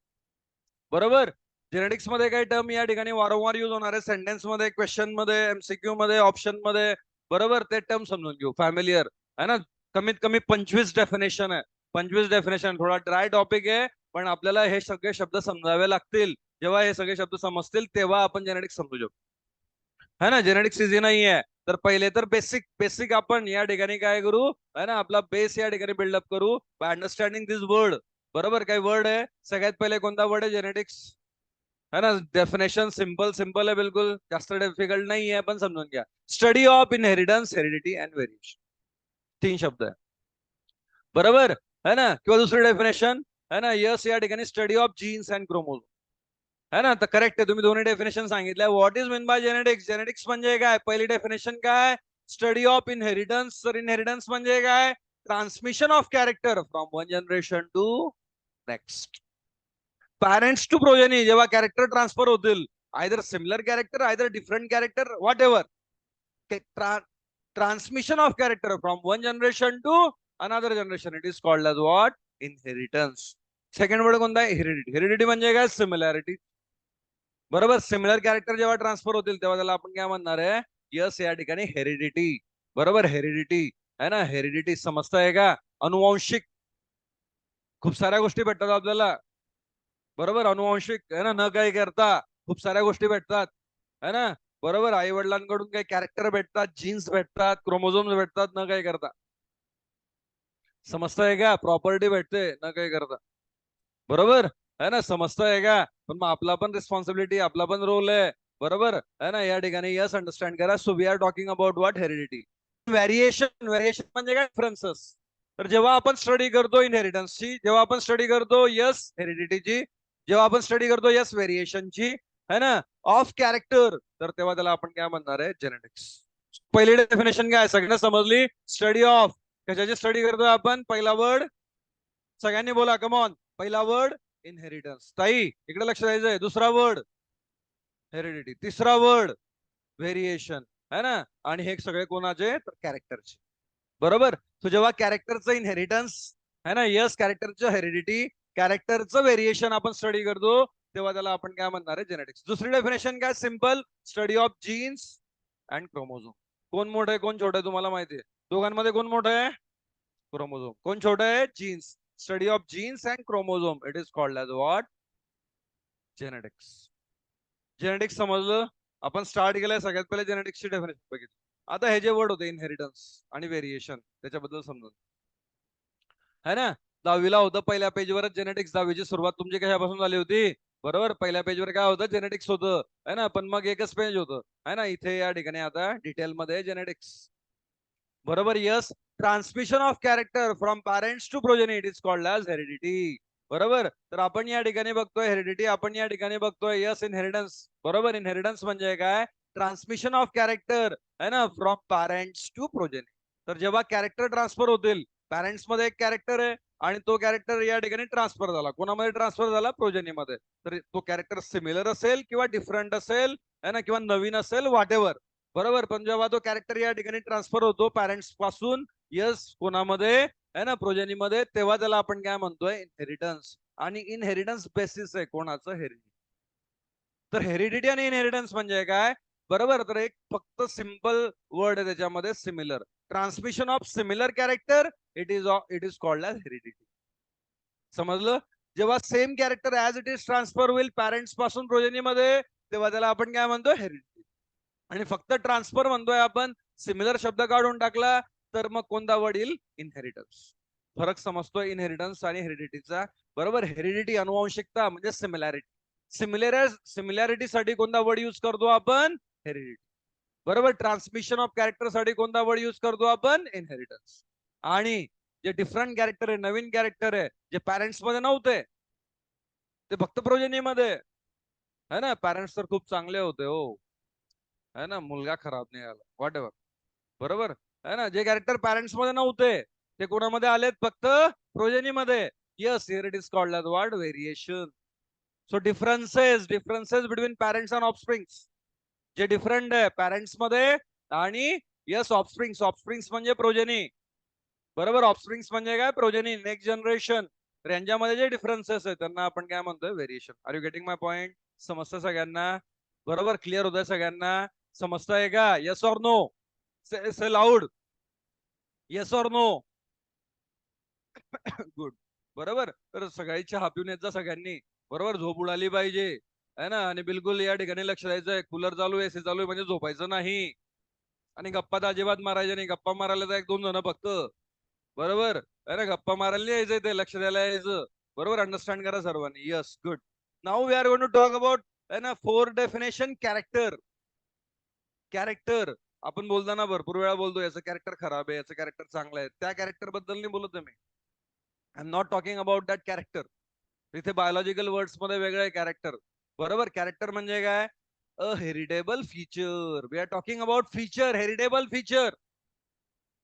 बरोबर, जेनेटिक्स मध्ये काही टर्म या ठिकाणी वारंवार युज होणार आहे, सेंटेन्स मध्ये, क्वेश्चन मध्ये, एमसीक्यू मध्ये, ऑप्शन मध्ये. बरोबर, ते टर्म समजून घेऊ. फॅमिलियर आहे ना, कमीत कमी 25 डेफिनेशन आहे. 25 डेफिनेशन, थोडा ड्राय टॉपिक आहे, पण आपल्याला हे सगळे शब्द समजावे लागतील. जेव्हा हे सगळे शब्द समजतील तेव्हा आपण जेनेटिक्स समजू शकतो, है ना. जेनेटिक्स इझी नाही आहे. तर पहिले तर बेसिक बेसिक आपण या ठिकाणी काय करू, है ना, आपला बेस या ठिकाणी बिल्डअप करू बाय अंडरस्टँडिंग दिस वर्ड. बरोबर, काही वर्ड आहे. सगळ्यात पहिले कोणता वर्ड आहे, जेनेटिक्स, है ना. डेफिनेशन सिंपल सिंपल आहे, बिलकुल जास्त डिफिकल्ट नाही आहे, पण समजून घ्या. Study of inheritance, heredity and variation, 3 शब्द आहे. बरोबर, है ना. किंवा दुसरी डेफिनेशन, है ना, यस या ठिकाणी study of genes and chromosome, है ना. तर करेक्ट आहे, तुम्ही दोन्ही डेफिनेशन सांगितल्या. What is mean by genetics, genetics म्हणजे काय, पहिली डेफिनेशन काय, स्टडी ऑफ इनहेरिटन्स. तर इनहेरिटन्स म्हणजे काय, transmission of character from one generation to next. Parents to progeny, जेव्हा कॅरेक्टर ट्रान्सफर होतील, either similar character, either different character, whatever, transmission of character from one generation to another generation, it is called as what, inheritance. Second word कोणता आहे, heredity. Heredity म्हणजे काय, similarity. बरोबर, similar character जेव्हा transfer होतील तेव्हा त्याला आपण काय म्हणणार आहे, यस या ठिकाणी हेरिडिटी. बरोबर, हेरिडिटी, है ना. हेरिडिटी समजताय का, अनुवांशिक खूप साऱ्या गोष्टी भेटतात आपल्याला. बरोबर, अनुवांशिक, है ना, न काही करता खूप साऱ्या गोष्टी भेटतात, है ना. बरोबर, आई वडिलांकडून काही कॅरेक्टर भेटतात, जीन्स भेटतात, क्रोमोझोम्स भेटतात, न काही करता. समजताय का, प्रॉपर्टी भेटते न काही करता. बरोबर, है ना, समजताय का. पण मग आपला पण रिस्पॉन्सिबिलिटी, आपला पण रोल आहे. बरोबर, है ना. या ठिकाणी यस अंडरस्टँड करा. So we are talking about what, heredity. Variation, variation म्हणजे काय, डिफरन्सेस. तर जेव्हा आपण स्टडी करतो इनहेरिटन्सची, जेव्हा आपण स्टडी करतो यस हेरिडिटीची, जेव्हा आपण स्टडी करतो यस व्हेरिएशनची, है ना, ऑफ कॅरेक्टर, तर तेव्हा त्याला आपण काय म्हणणार आहे, जेनेटिक्स. पहिली डेफिनेशन काय, सगळ्यांना समजली, स्टडी ऑफ. कशाची स्टडी करतोय आपण, पहिला वर्ड सगळ्यांनी बोला, कमॉन. पहिला वर्ड इनहेरिटन्स, ताई इकडे लक्ष द्यायचंय. दुसरा वर्ड हेरिडिटी, तिसरा वर्ड व्हेरिएशन, है ना. आणि हे सगळे कोणाचे, तर कॅरेक्टरचे. बरोबर, तो जेव्हा कॅरेक्टरचं इनहेरिटन्स, है ना, यस कॅरेक्टरचं हेरिडिटी, कॅरेक्टरचं व्हेरिएशन आपण स्टडी करतो, तेव्हा त्याला आपण काय म्हणणार आहे, जेनेटिक्स. दुसरी डेफिनेशन काय, simple, study of genes and chromosome. कोण मोठं आहे, कोण छोटं आहे, तुम्हाला माहिती आहे. दोघांमध्ये कोण मोठं आहे, क्रोमोझोम. कोण छोटं आहे, genes. Study of genes and chromosome, it is called as what, genetics. Genetics समजलं. आपण स्टार्ट केलंय सगळ्यात पहिले जेनेटिक्सची डेफिनेशन बघितली. आता हे जे वर्ड होते इनहेरिटन्स आणि व्हेरिएशन, त्याच्याबद्दल समजून, है ना. 10वीला होतं पहिल्या पेजवरच जेनेटिक्स. 10वीची सुरुवात तुमची कशापासून झाली होती, बरोबर, पहिल्या पेजवर काय होतं, जेनेटिक्स होतं, है ना. पण मग एकच पेज होतं, है ना. इथे या ठिकाणी आता डिटेल मध्ये जेनेटिक्स. बरोबर, yes. Transmission of character from parents to progeny, it is called as heredity. बरोबर, तर आपण या ठिकाणी बघतोय हेरिडिटी, आपण या ठिकाणी बघतोय यस इनहेरिटन्स. बरोबर, इनहेरिटन्स म्हणजे काय, ट्रान्समिशन ऑफ कॅरेक्टर, है ना, फ्रॉम पॅरेंट्स टू प्रोजेनी. तर जेव्हा कॅरेक्टर ट्रान्सफर होतील, पॅरेंट्स मध्ये एक कॅरेक्टर आहे आणि तो कॅरेक्टर या ठिकाणी ट्रान्सफर झाला, कोणामध्ये ट्रान्सफर झाला, प्रोजेनीमध्ये. तर तो कॅरेक्टर सिमिलर असेल किंवा डिफरंट असेल, है ना, किंवा नवीन असेल, व्हॉट एव्हर. बरोबर, पण जेव्हा तो कॅरेक्टर या ठिकाणी ट्रान्सफर होतो पॅरेंट्स पासून यस कोणामध्ये, है ना, प्रोजेनीमध्ये, तेव्हा त्याला आपण काय म्हणतोय, इनहेरिटन्स. आणि इनहेरिटन्स बेसिस आहे कोणाचं, हेरिडिटी. तर हेरिडिटी आणि इनहेरिटन्स म्हणजे काय, बरोबर, तर एक फक्त सिंपल वर्ड आहे त्याच्यामध्ये, similar. Transmission of similar character, it is called as heredity. समजलं. जेव्हा same character as it is transfer होईल पॅरेंट्स पासून प्रोजेनीमध्ये, तेव्हा त्याला आपण काय म्हणतो, हेरिडिटी. आणि फक्त ट्रान्सफर म्हणतोय आपण, सिमिलर शब्द काढून टाकला तर मग कोणता वर्ड येईल, इनहेरिटन्स. फरक समजतोय इनहेरिटन्स आणि हेरिडिटीचा. बरोबर, हेरिडिटी अनुवांशिकता म्हणजे सिमिलॅरिटी. सिमिलॅरिटीसाठी कोणता वर्ड युज करतो आपण, हेरिडिटी. बरोबर, ट्रान्समिशन ऑफ कॅरेक्टर साठी कोणता वर्ड युज करतो आपण, इनहेरिटन्स. आणि जे डिफरंट कॅरेक्टर आहे, नवीन कॅरेक्टर आहे, जे पॅरेंट्स मध्ये नव्हते, ते फक्त प्रोजेनीमध्ये, है ना. पॅरेंट्स तर खूप चांगले होते हो, है ना, मुलगा खराब नाही आला, व्हॉट एव्हर. बरोबर, है ना. जे कॅरेक्टर पॅरेंट्स मध्ये नव्हते ते कोणामध्ये आलेत, फक्त प्रोजेनीमध्ये. Yes, here it is called as what, variation. So differences between parents and offsprings, जे डिफरंट आहे पॅरेंट्स मध्ये आणि यस ऑफस्प्रिंग्स. ऑफस्प्रिंग्स म्हणजे प्रोजेनी. बरोबर, ऑफस्प्रिंग्स म्हणजे काय, प्रोजेनी, नेक्स्ट जनरेशन. तर यांच्यामध्ये जे डिफरन्सेस आहेत त्यांना आपण काय म्हणतोय, variation. Are you getting my point, समजतं सगळ्यांना. बरोबर, क्लिअर होत आहे सगळ्यांना, समजतंय का, yes or no, say loud, yes or no. Good. बरोबर, तर सगळी चहा पिऊन येत जा सगळ्यांनी. बरोबर, झोप उडाली पाहिजे. आहे ना. आणि बिलकुल या ठिकाणी लक्ष द्यायचंय, कूलर चालू आहे, एसी चालू आहे म्हणजे झोपायचं नाही. आणि गप्पा तर अजिबात मारायच्या नाही. गप्पा मारायला तर एक दोन जण फक्त, बरोबर. अरे गप्पा मारायला नाही यायचं, ते लक्ष द्यायला यायचं. बरोबर, अंडरस्टँड करा सर्वांनी. Yes, good. Now we are going to talk about है ना 4 डेफिनेशन कॅरेक्टर. कॅरेक्टर आपण बोलताना भरपूर वेळा बोलतो याचं कॅरेक्टर खराब आहे, याचं कॅरेक्टर चांगलं आहे. त्या कॅरेक्टर बद्दल नाही बोलत आहे मी. I am not talking about that character. इथे बायोलॉजिकल वर्ड्स मध्ये वेगळं आहे कॅरेक्टर. बरोबर, कॅरेक्टर म्हणजे काय? A heritable feature. We are talking about feature, heritable feature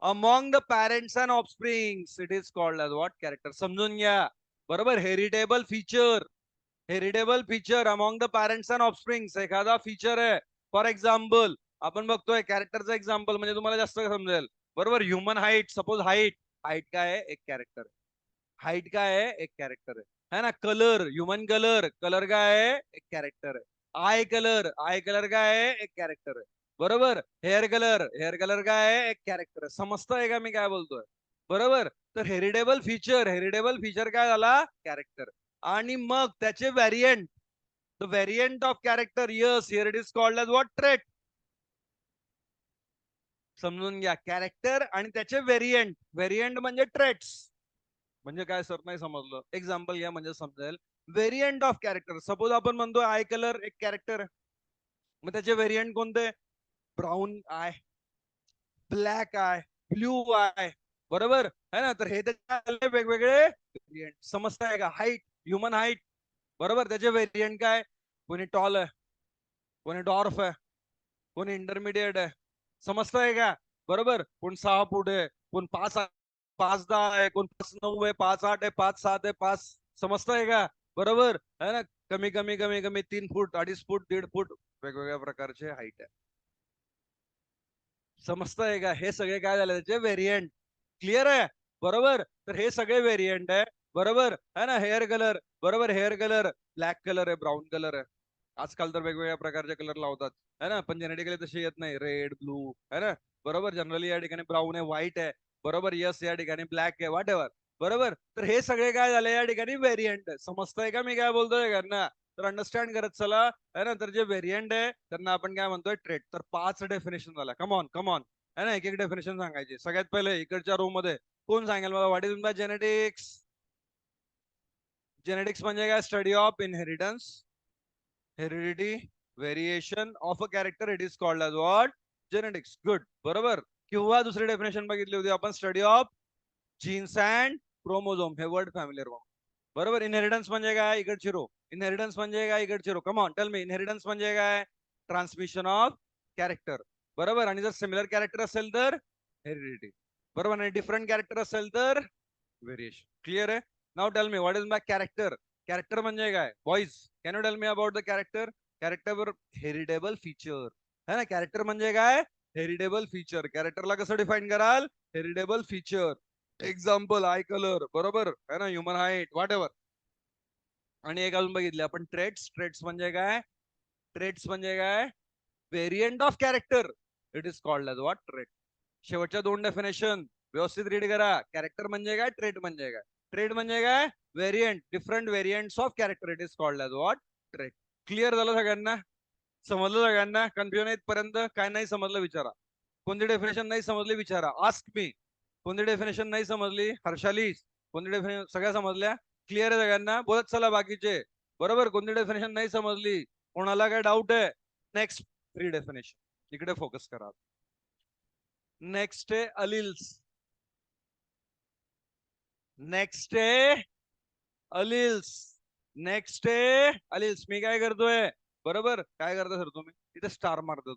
among the parents and offsprings. It is called as what? Character. समजून घ्या. बरोबर, heritable feature. Heritable feature among the parents and offsprings. एखादा feature आहे, for example आपण बघतोय कॅरेक्टरचं example म्हणजे तुम्हाला जास्त समजेल. बरोबर, human height. Suppose height. Height काय आहे? एक कॅरेक्टर आहे. हाईट काय आहे? एक कॅरेक्टर आहे ना. Colour, human colour. कलर काय आहे? एक कॅरेक्टर आहे. I colour. आय कलर काय आहे? एक कॅरेक्टर आहे. बरोबर, हेअर कलर. हेअर कलर काय आहे? एक कॅरेक्टर आहे. समजतंय का मी काय बोलतोय? बरोबर. तर हेरिटेबल फीचर, हेरिटेबल फीचर काय झाला? कॅरेक्टर. आणि मग त्याचे variant, the variant of character. Yes, here it is called as what? Trait. समजून घ्या, कॅरेक्टर आणि त्याचे व्हेरियंट. व्हेरियंट म्हणजे ट्रेट्स. म्हणजे काय सर, नाही समजलं. एक्झाम्पल घ्या म्हणजे समजेल. Variant of character. सपोज आपण म्हणतो आय कलर एक कॅरेक्टर, मग त्याचे व्हेरियंट कोणते? Brown I, black I, blue I. बरोबर है ना. तर हे त्याचे वेगवेगळे व्हेरियंट. समजताय का? Height, human height. बरोबर, त्याचे व्हेरियंट काय? कोणी टॉल आहे, कोणी डॉर्फ आहे, कोणी इंटरमिडिएट आहे. समजताय का? बरोबर, कोण 6 फूट आहे, कोण 5'10" आहे, कोण 5'9" आहे, 5'8" आहे, 5'7" आहे, 5. समजताय का? बरोबर है ना. कमी कमी कमी कमी 3 फूट, 2.5 फूट, 1.5 फूट. वेगवेगळ्या प्रकारचे हाईट आहे. समजतंय का? हे सगळे काय झाले? त्याचे व्हेरियंट. क्लिअर आहे? बरोबर. तर हे सगळे व्हेरियंट आहे. बरोबर है ना. Hair colour. बरोबर, हेअर कलर ब्लॅक कलर आहे, ब्राऊन कलर आहे. आजकाल तर वेगवेगळ्या प्रकारचे कलर लावतात है ना, पण जेनेटिकली तसे येत नाही. रेड, ब्लू है ना. बरोबर, जनरली या ठिकाणी ब्राऊन आहे, व्हाईट आहे. बरोबर, यस, या ठिकाणी ब्लॅक आहे, व्हॉट एव्हर. बरोबर. तर हे सगळे काय झाले? या ठिकाणी व्हेरियंट आहे. समजतंय का मी काय बोलतोय ना? तर अंडरस्टँड करत चला. है ना. तर जे व्हेरियंट आहे त्यांना आपण काय म्हणतोय? ट्रेट. तर 5 डेफिनेशन झाला. कमॉन कमॉन, है ना. एक एक डेफिनेशन सांगायची. सगळ्यात पहिले इकडच्या रूम मध्ये कोण सांगेल मला? What is genetics? जेनेटिक्स म्हणजे काय? Study of inheritance, heredity, variation of a character. It is called as what? Genetics. Good. बरोबर. किंवा दुसरी डेफिनेशन बघितली होती आपण, study of genes and chromosome. हे वर्ड फॅमिलियर. बरोबर. इनहेरिटन्स म्हणजे काय? इकडची रो. इनहेरिटन्स म्हणजे काय? इकडची row. Come on tell me. Inheritance म्हणजे काय? Transmission of character. बरोबर. आणि जर सिमिलर कॅरेक्टर असेल तर हेरिडिटी. बरोबर. आणि डिफरंट कॅरेक्टर असेल तर व्हेरिएशन. क्लिअर आहे? Now tell me, what is my character? Character म्हणजे काय? Boys, can you tell me about the character? Character heritable feature है ना. कॅरेक्टर म्हणजे काय? Heritable feature. कॅरेक्टरला कसं डिफाईन कराल? Heritable feature. Example I colour. बरोबर है ना, ह्युमन हाईट, व्हॉट एव्हर. आणि एक अजून बघितले आपण, ट्रेट्स. ट्रेट्स म्हणजे काय? ट्रेट्स म्हणजे काय? Variant of character. It is called as what? Trait. शेवटच्या 2 डेफिनेशन व्यवस्थित रीड करा. कॅरेक्टर म्हणजे काय? ट्रेट म्हणजे काय? ट्रेट म्हणजे काय? Variant, different variants of character. It is called as what? Trait. Clear झालं सगळ्यांना? समजलं सगळ्यांना? कन्फ्युजन येतपर्यंत काय नाही समजलं विचारा. कोणती डेफिनेशन नाही समजली विचारा. Ask me. कोणती डेफिनेशन नाही समजली? हर्षाली, कोणती डेफिनेशन? सगळ्या समजल्या? क्लिअर आहे सगळ्यांना? बोलत चला बाकीचे. बरोबर, कोणती डेफिनेशन नाही समजली? कोणाला काय डाऊट आहे? नेक्स्ट 3 डेफिनेशन इकडे फोकस करा. नेक्स्ट आहे अलिल्स. नेक्स्ट आहे अलिल्स. नेक्स्ट आहे अलिल्स. मी काय करतोय? बरोबर, काय करता सर तुम्ही? इथे स्टार मारतो,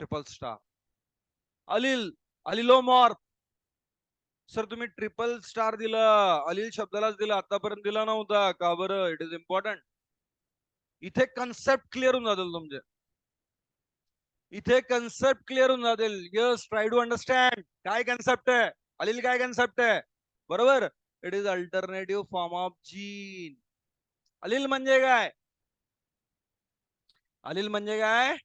triple star. Allele, allelomorph. Sir तुम्ही ट्रिपल स्टार दिला, अलिल शब्दालाच दिला, आतापर्यंत दिला नव्हता का बरं? It is important. इथे कन्सेप्ट क्लिअर होऊन जातील तुमचे. इथे कन्सेप्ट क्लिअर होऊन जातील. Yes, try to understand. काय कन्सेप्ट आहे? अलिल काय कन्सेप्ट आहे? बरोबर, it is alternative form of gene. Allele म्हणजे काय? अलिल म्हणजे काय?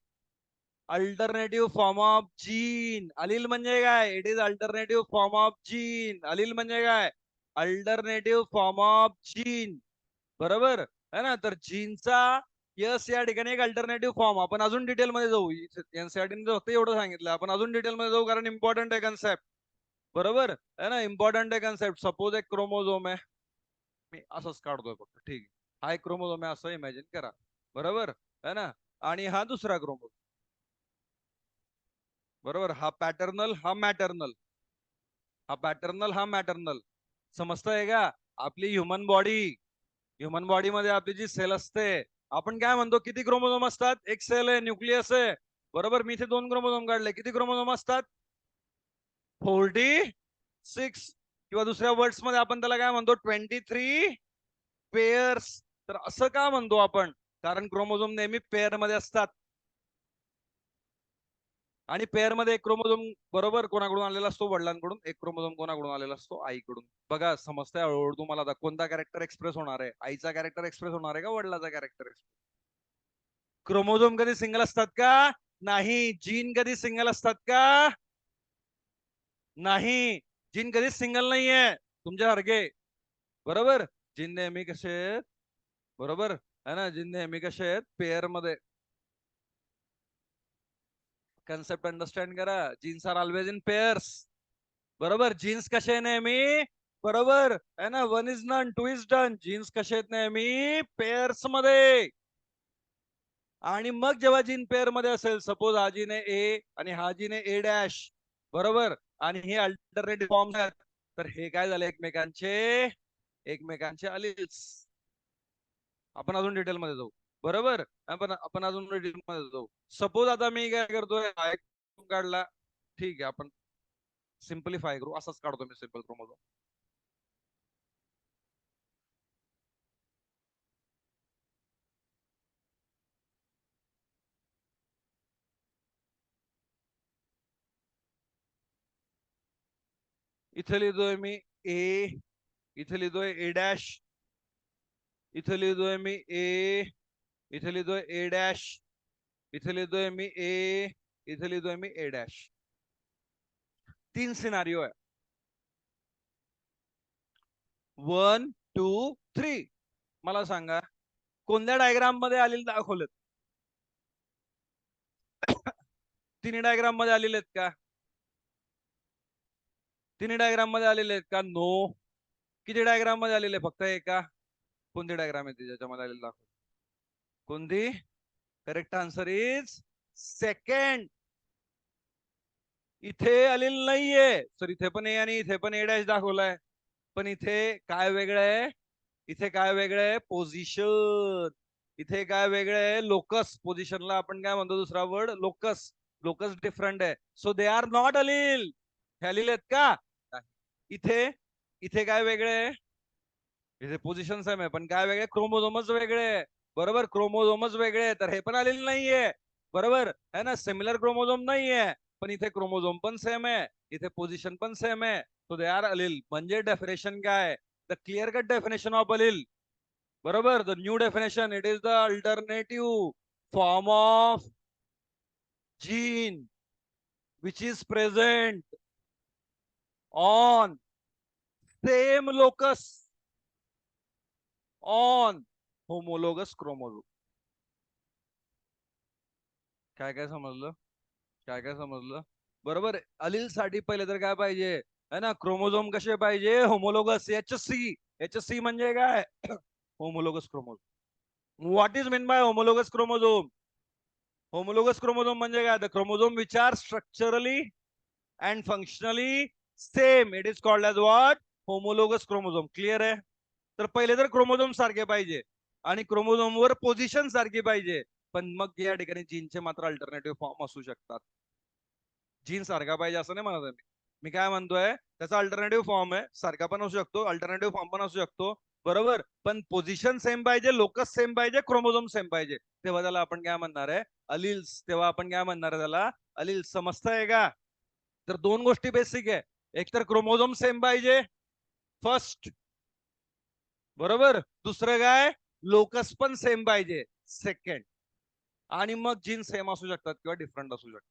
Alternative form of gene. Allele म्हणजे काय? It is alternative form of gene. Allele म्हणजे काय? Alternative form of gene. बरोबर है ना. तर जीनचा यस या ठिकाणी एक अल्टरनेटिव्ह फॉर्म. आपण अजून डिटेल मध्ये जाऊ. एनसीईआरटी फक्त एवढं सांगितलं, आपण अजून डिटेल मध्ये जाऊ कारण इम्पॉर्टंट आहे कन्सेप्ट. बरोबर है ना, इम्पॉर्टंट आहे कन्सेप्ट. सपोज एक क्रोमोझोम आहे, मी असंच काढतोय फक्त, ठीक आहे. हा एक क्रोमोझोम आहे असं इमॅजिन करा. बरोबर है ना. आणि हा दुसरा क्रोमोझोम. बरोबर, हा पॅटर्नल हा मॅटर्नल, हा पॅटर्नल हा मॅटर्नल. समजतंय का. आपली ह्युमन बॉडी मध्ये आपली जी सेल असते, आपण काय म्हणतो किती क्रोमोझोम असतात. एक सेल आहे, न्यूक्लियस आहे. बरोबर, मी इथे 2 क्रोमोझोम काढले. किती क्रोमोझोम असतात. 46. किंवा दुसऱ्या वर्ड्स मध्ये आपण त्याला काय म्हणतो 23 पेयर्स. तर असं का म्हणतो आपण, कारण क्रोमोझोम नेहमी पेअर मध्ये असतात. आणि पेअर मध्ये एक क्रोमोझोम बरोबर कोणाकडून आलेला असतो, वडिलांकडून. एक क्रोमोझोम कोणाकडून आलेला असतो, आईकडून. बघा समजतंय हळूहळू तुम्हाला आता कोणता कॅरेक्टर एक्सप्रेस होणार आहे, आईचा कॅरेक्टर एक्सप्रेस होणार आहे का वडिलाचा कॅरेक्टर एक्सप्रेस. क्रोमोझोम कधी सिंगल असतात का. नाही. जीन कधी सिंगल असतात का. नाही. जीन कधीच सिंगल नाहीये तुमच्यासारखे. बरोबर, जीन नेहमी कसे आहेत. बरोबर है ना, जीन नेहमी कसे आहेत पेअर मध्ये. कन्सेप्ट अंडरस्टँड करा. Genes are always in pairs. बरोबर, जीन्स कसे आहे नेहमी. बरोबर है ना, 1 is none 2 is done. Genes कसे आहेत नेहमी पेअर्स मध्ये. आणि मग जेव्हा जीन पेअर मध्ये असेल, सपोज हा जीन आहे ए आणि हा जीन आहे ए डॅश. बरोबर, आणि हे अल्टरनेटिव्ह फॉर्म आहेत. तर हे काय झाले एकमेकांचे, एकमेकांचे अलिल्स. आपण अजून डिटेल मध्ये जाऊ. बरोबर, आपण अजून डिटेल मध्ये जाऊ. सपोज आता मी काय करतोय, हा एक काढला. ठीक आहे, आपण सिम्पलीफाय करू. असाच काढतो मी सिम्पल क्रोमोझोम. इथे लिहितोय मी ए, इथे लिहितोय ए डॅश, इथे लिहितोय मी ए, इथे लिहितोय ए डॅश, इथे लिहितोय मी ए, इथे लिहितोय मी ए डॅश. 3 सिनारिओ आहे. 1 2 3. मला सांगा कोणत्या डायग्राम मध्ये आलेले दाखवलेत. तिन्ही डायग्राम मध्ये आलेले आहेत का. तिन्ही डायग्राम मध्ये आलेले आहेत का. नो. किती डायग्राम मध्ये आलेले, फक्त एका. कोणती डायग्राम आहे ज्याच्यामध्ये आलेले दाखव. कोणती. Correct answer is second. इथे आलेलं नाहीये. तर इथे पण ए आणि इथे पण ए डॅश दाखवलाय. पण इथे काय वेगळं आहे. इथे काय वेगळं आहे, पोझिशन. इथे काय वेगळं आहे, लोकस. पोझिशनला आपण काय म्हणतो दुसरा वर्ड, लोकस. लोकस डिफरंट आहे. So they are not allele. हे अलील आहेत का. इथे, इथे काय वेगळे आहे. इथे पोझिशन सेम आहे पण काय वेगळे, क्रोमोझोमच वेगळे. बरोबर, क्रोमोझोमच वेगळे, तर हे पण आलेले नाहीये. बरोबर है ना, सिमिलर क्रोमोझोम नाहीये. पण इथे क्रोमोझोम पण सेम आहे, इथे पोझिशन पण सेम आहे. तो दे आर अलील. म्हणजे डेफिनेशन काय, the clear cut definition of allele. बरोबर, the new definition, it is the alternative form of gene which is present on same locus on homologous chromosome. काय काय समजलं, काय काय समजलं. बरोबर, अलील साठी पहिले तर काय पाहिजे है ना, क्रोमोझोम कसे पाहिजे, होमोलोगस. एच सी म्हणजे काय homologous chromosome. What is mean by homologous chromosome. Homologous chromosome म्हणजे काय, the chromosome which are structurally and functionally same, it is called as what, homologous chromosome. Clear आहे. तर पहिले तर क्रोमोझोम सारखे पाहिजे आणि क्रोमोझोम वर पोझिशन सारखी पाहिजे. पण मग या ठिकाणी जीनचे मात्र अल्टरनेटिव्ह फॉर्म असू शकतात. जीन सारखा पाहिजे असं नाही म्हणत मी. मी काय म्हणतोय, त्याचा अल्टरनेटिव्ह फॉर्म आहे, सारखा पण असू शकतो, अल्टरनेटिव्ह फॉर्म पण असू शकतो. बरोबर, पण पोझिशन सेम पाहिजे, लोकस सेम पाहिजे, क्रोमोझोम सेम पाहिजे. तेव्हा त्याला आपण काय म्हणणार आहे, अलिल्स. तेव्हा आपण काय म्हणणार आहे त्याला, अलिल्स. समजतंय का. तर 2 गोष्टी बेसिक आहे. एक तर क्रोमोझोम सेम पाहिजे फर्स्ट. बरोबर, दुसरं काय, लोकस पण सेम पाहिजे सेकंड. आणि मग जीन सेम असू शकतात किंवा डिफरंट असू शकतात.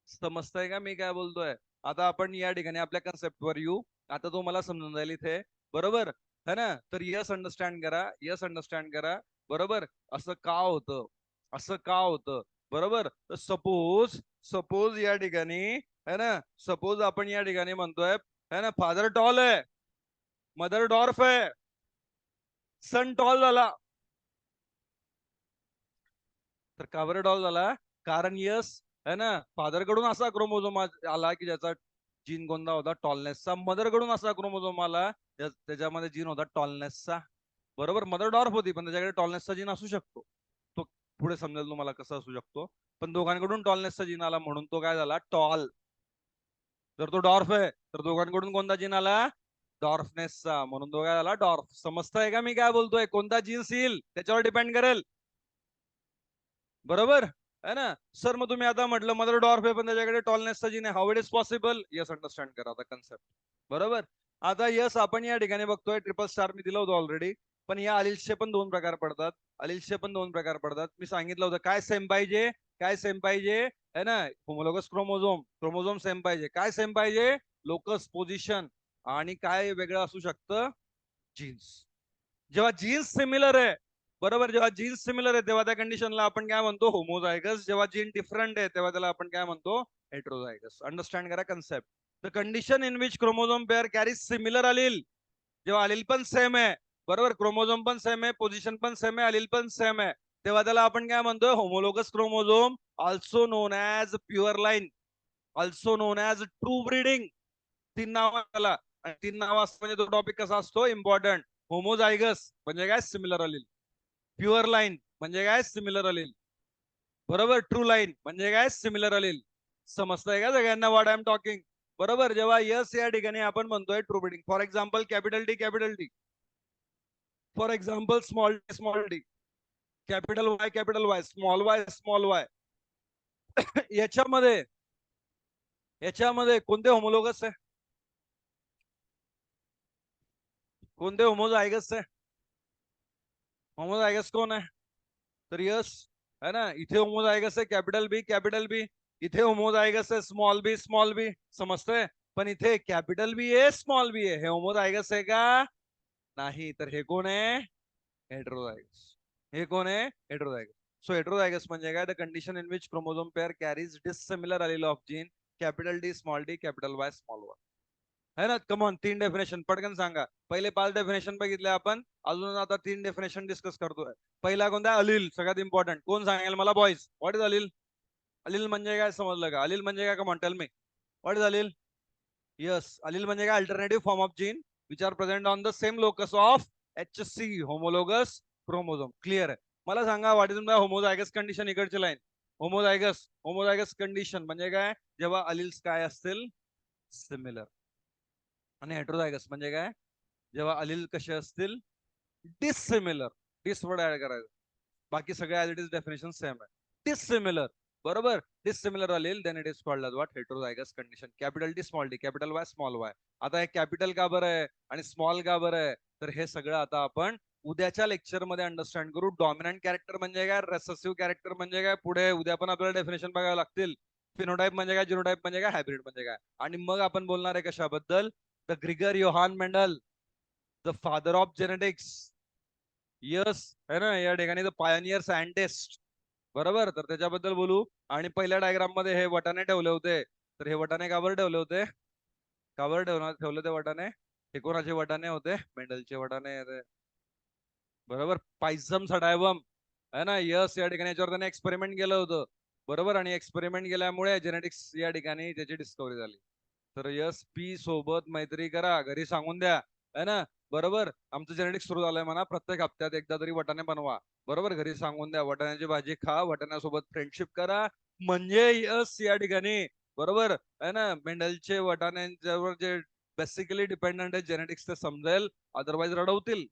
समजतंय का मी काय बोलतोय. आता आपण या ठिकाणी आपल्या कन्सेप्ट वर येऊ. आता तुम्हाला समजून जाईल इथे. बरोबर, है ना. तर यस अंडरस्टँड करा, यस अंडरस्टँड करा. बरोबर. असं का होतं, असं का होतं. बरोबर. तर सपोज सपोज या ठिकाणी है ना, सपोज आपण या ठिकाणी म्हणतोय है ना, फादर टॉल आहे, मदर डॉर्फ आहे, सन टॉल झाला. तर का बरं डॉल झाला. कारण यस है ना, फादर कडून असा क्रोमोझोम आला की ज्याचा जीन कोणता होता, टॉलनेसचा. मदर कडून असा क्रोमोझोम आला त्याच्यामध्ये जीन होता टॉलनेसचा. बरोबर. मदर डॉर्फ होती पण त्याच्याकडे टॉलनेसचा जीन असू शकतो. तो पुढे समजेल तुम्हाला कसं असू शकतो. पण दोघांकडून टॉलनेसचा जीन आला म्हणून तो काय झाला, टॉल. जर तो डॉर्फ आहे तर दोघांकडून कोणता जीन आला, डॉर्फनेसचा, म्हणून तो काय झाला, डॉर्फ. समजतंय का मी काय बोलतोय. कोणता जीन्स येईल त्याच्यावर डिपेंड करेल. बरोबर है ना. सर मग तुम्ही आता म्हटलं मदर डॉर्फ आहे पण त्याच्याकडे टॉलनेसचा जीन आहे, how it is possible. Yes understand करा आता कन्सेप्ट. बरोबर. आता यस आपण या ठिकाणी बघतोय ट्रिपल स्टार मी दिलं होतं ऑलरेडी. पण या अलिल्सचे पण दोन प्रकार पडतात. अलिल्सचे पण दोन प्रकार पडतात. मी सांगितलं होतं काय सेम पाहिजे, काय सेम पाहिजे है ना. होमोलोगस क्रोमोझोम, क्रोमोझोम सेम पाहिजे. काय सेम पाहिजे, लोकस, पोझिशन. आणि काय वेगळं असू शकतं, जीन्स. जेव्हा जीन्स सिमिलर आहे, बरोबर, जेव्हा जीन्स सिमिलर आहे तेव्हा त्या कंडिशनला आपण काय म्हणतो, होमोझायगस. जेव्हा जीन डिफरंट आहे तेव्हा त्याला आपण काय म्हणतो, हेट्रोझायगस. अंडरस्टँड करा concept. The condition in which chromosome pair carries similar allele. जेव्हा अलील पण सेम आहे, बरोबर, क्रोमोझोम पण सेम आहे, पोझिशन पण सेम आहे, अलील पण सेम आहे, तेव्हा त्याला आपण काय म्हणतोय, homologous chromosome. Also non as pure line, also non as true breeding. तीन नाव त्याला. आणि तीन नाव असतं म्हणजे तो टॉपिक कसा असतो, इम्पॉर्टंट. होमोझायगस म्हणजे काय, सिमिलर अलील. प्युअर लाईन म्हणजे काय, सिमिलर अलील. बरोबर. ट्रू लाईन म्हणजे काय, सिमिलर अलील. समजतंय का सगळ्यांना व्हॉट आय एम टॉकिंग. बरोबर. जेव्हा यस या ठिकाणी आपण म्हणतोय true breeding, for example capital T capital T, for example small T, capital Y small Y. याच्यामध्ये याच्यामध्ये कोणते होमोलोगस आहे, कोणते होमोझायगस आहे. होमोझायगस कोण आहे, तर यस है ना. इथे होमोझायगस आहे कॅपिटल बी कॅपिटल बी. इथे होमोझायगस आहे स्मॉल बी. समजतंय. पण इथे कॅपिटल बी आहे स्मॉल बी आहे, हे होमोझायगस आहे का, नाही. तर हे कोण आहे, हेट्रोझायगस. हे कोण आहे, हेट्रोझायगस. सो हेट्रोझायगस म्हणजे काय, the condition in which chromosome pair carries dissimilar Aleel of gene capital D small D capital Y small Y. है ना. कमॉन, तीन डेफिनेशन पटकन सांगा. पहिले 5 डेफिनेशन बघितले आपण, अजून आता 3 डेफिनेशन डिस्कस करतोय. पहिला कोणता, अलील, सगळ्यात इम्पॉर्टंट. कोण सांगेल मला, boys, what is allele. Allele म्हणजे काय समजलं का, अलील म्हणजे काय, come on tell me, what is allele. Yes, allele म्हणजे काय, alternative form of gene which are present on the same locus of HC, homologous chromosome. Clear आहे. मला सांगा व्हॉट इज होमोझायगस कंडिशन, इकडची लाईन. होमोझायगस, होमोझायगस कंडिशन म्हणजे काय, जेव्हा alleles काय असतील, सिमिलर. आणि हेट्रोझायगस म्हणजे काय, जेव्हा अलील कसे असतील, डिसिमिलर. डिस वर्ड ऍड करायचं, बाकी सगळे as it is definition same आहे. डिसिमिलर. बरोबर. Dissimilar allele then it is called as what, heterozygous condition. Capital T small T capital Y small Y. आता हे कॅपिटल का बरं आहे आणि स्मॉल का बरं आहे, तर हे सगळं आता आपण उद्याच्या लेक्चर मध्ये अंडरस्टँड करू. डॉमिनंट कॅरेक्टर म्हणजे काय, रेसेसिव्ह कॅरेक्टर म्हणजे काय, पुढे उद्या पण आपल्याला डेफिनेशन बघायला लागतील. फिनोटाइप म्हणजे काय, जिनोटाइप म्हणजे काय, हायब्रिड म्हणजे काय. आणि मग आपण बोलणार आहे कशाबद्दल, the Gregor Johann Mendel, the father of genetics. Yes है ना, या ठिकाणी द पायोनियर सायंटिस्ट. बरोबर. तर त्याच्याबद्दल बोलू. आणि पहिल्या डायग्राम मध्ये हे वटाने ठेवले होते, तर हे वटाने का बरं ठेवले होते, का बरं ठेवले ते वटाने. हे कोणाचे वटाने होते, मेंडलचे वटाने. बरोबर. पायझम सडायवम है ना. यस, या ठिकाणी याच्यावर त्याने एक्सपेरिमेंट केलं होतं. बरोबर. आणि एक्सपेरिमेंट केल्यामुळे जेनेटिक्स या ठिकाणी त्याची डिस्कवरी झाली. तर यस, पी सोबत मैत्री करा, घरी सांगून द्या है ना. बरोबर. आमचं जेनेटिक्स सुरू झालंय म्हणा, प्रत्येक हप्त्यात एकदा तरी वटाणे बनवा. बरोबर. घरी सांगून द्या, वटाण्याची भाजी खा, वटाण्यासोबत फ्रेंडशिप करा. म्हणजे यस या ठिकाणी, बरोबर है ना, मेंडलचे वटाण्यांच्यावर जे बेसिकली डिपेंडंट आहे जेनेटिक्स ते समजेल. अदरवाईज रडवतील,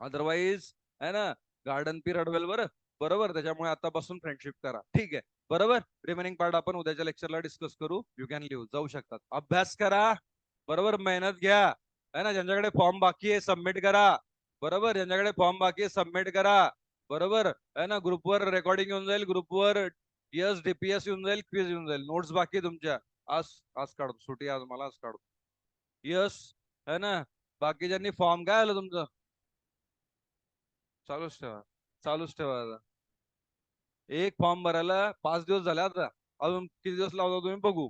अदरवाईज है ना, गार्डन पी रडवेल. बरं. बरोबर. त्याच्यामुळे आतापासून फ्रेंडशिप करा, ठीक आहे. बरोबर. रिमेनिंग पार्ट आपण उद्याच्या लेक्चरला डिस्कस करू. यू कॅन लिव्ह, जाऊ शकतात. अभ्यास करा. बरोबर. मेहनत घ्या है ना. ज्यांच्याकडे फॉर्म बाकी आहे सबमिट करा. बरोबर. ज्यांच्याकडे फॉर्म बाकी आहे सबमिट करा. बरोबर है ना. ग्रुपवर रेकॉर्डिंग येऊन जाईल, ग्रुपवर यस DPS येऊन जाईल, क्विज येऊन जाईल. नोट्स बाकी तुमच्या आज आज काढतो, सुट्टी आज मला, आज काढतो. यस है ना. बाकीच्यांनी फॉर्म काय आलं तुमचं? चालूच ठेवा. चालूच ठेवा आता. एक फॉर्म भरायला 5 दिवस झाले आता. अजून किती दिवस लावता तुम्ही बघू.